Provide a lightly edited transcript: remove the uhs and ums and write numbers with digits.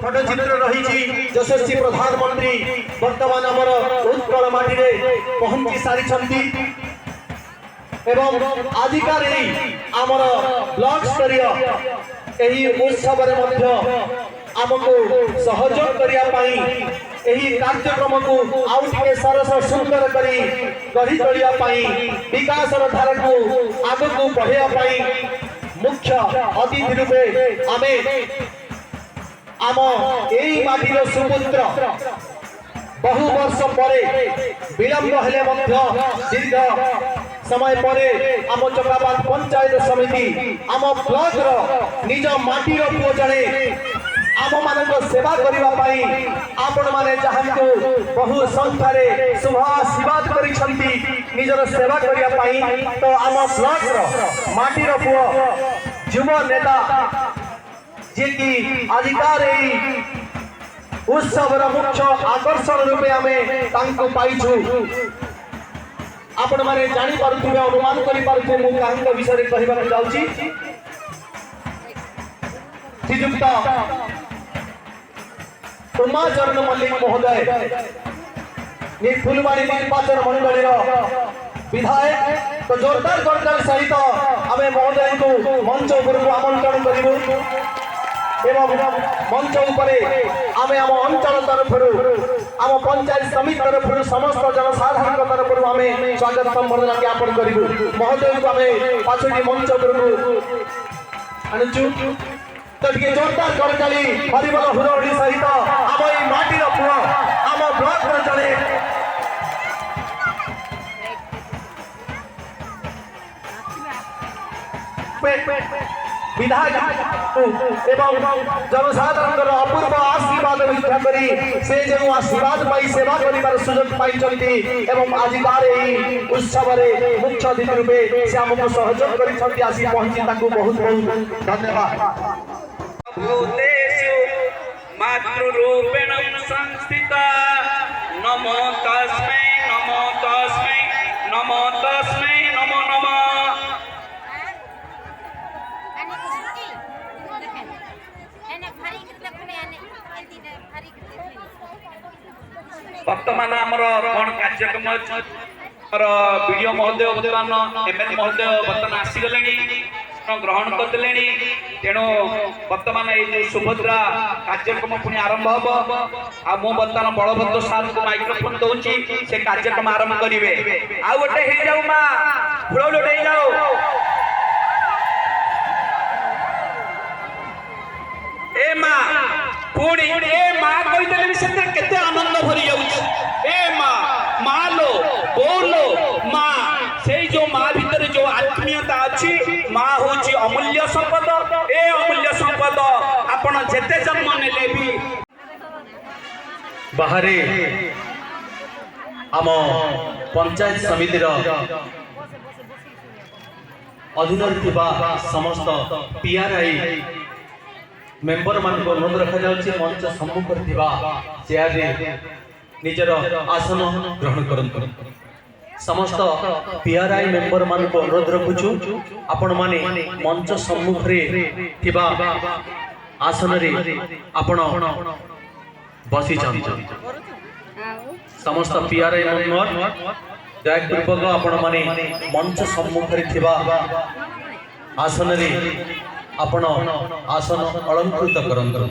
फटचित्र रही यशस्वी प्रधानमंत्री वर्तमान आमर उत्कल माटी पहुंची सारी एवं आजिकार आमर ब्लॉक स्तरीय यही उत्सव आमको सहयोग करने कार्यक्रम को आउ टे सरस सुंदर करी गढ़ी तोड़ाई विकास धारा को आग को बढ़ाई मुख्य अतिथि रूपे आमे आम यही माटीर सुपुत्र बहु वर्ष परे विलंब हेले दीर्घ समय परे आम चक्राबाद पंचायत समिति आम ब्लॉक निज माटीर पुओ जड़े आम मान सेवा करने आपण माने जहां बहु संख्यार शुभ आशीर्वाद कर सेवा करने तो आम ब्लॉक माटीर पुओ युव नेता जी की आजिकार उत्सव मुख्य आकर्षण रूपे आमे पाइछु आपण माने जानी पारुथिबे अनुमान करि पारुथिबे मु काहंक विषय कहबा जाउची श्रीयुक्त उमाचरण मल्लिक महोदय फुलवाणी निर्वाचन मंडल विधायक तो जोरदार जोरदार सहित आम महोदय को मंच उपर आमंत्रण करूँ एवं मंच उपरे आम आम अंचल तरफ आम पंचायत समिति तरफ समस्त जनसाधारण तरफ आम स्वागत संबर्धना ज्ञापन करूँ महोदय को आम पांचटी मंच आणुचु तो जोरदार करताली हरिबल हुरहरी सहित आम ये माटीर पुओ आम ब्लॉक जड़े विधायक एवं जनसाधारण अपूर्व आशीर्वाद भिक्षा करी से जो आशीर्वाद पाई सेवा करिवार सुयोग पाई एवं आजिकार उत्सव मुख्य अतिथि रूपे से आमको सहयोग कर आसी पहुंची बहुत बहुत धन्यवाद। मातृरूपेण संस्थिता नमो तस्मै नमो तस्मै नमो तस्मै नमो नमः। वर्तमान आमर कौन कार्यक्रम वीडियो महोदय बर्तमान एमएलए महोदय बर्तमान आसीगले ग्रहण करदे तेणु वर्तमान ये सुभद्रा कार्यक्रम पुणी आरंभ हम आ मु बर्तमान बलभद्र सार को माइक्रोफोन दौची से कार्यक्रम आरंभ करेंगे आ गोटे हो जाऊ माँ फूल गोटे हो जाऊ ए माँ पुणी ए माँ कहीदेले से केते आनंद भरी जाऊँ ए माँ माँ लो बोलो माँ से जो माँ भीतर जो आत्मीयता अच्छी माँ हूँ अमूल्य संपद ए अमूल्य संपद आपण जेते जन्म नेले भी बाहरे आम पंचायत समितिर अधीन समस्त पीआरआई मेंबर मान को अनुरोध रखा जाउछि मंच सम्मुख चेयर निजर आसन ग्रहण करंतु समस्त पीआरआई मेंबर मान को अनुरोध रखुछु आपण माने मंच सम्मुख रे थिबा आसन रे आपण बसी जांतु समस्त पीआरआई मेंबर दयापूर्वक आपण माने मंच सम्मुख रे थिबा आसन रे आपण आसन अलंकृत करंतु।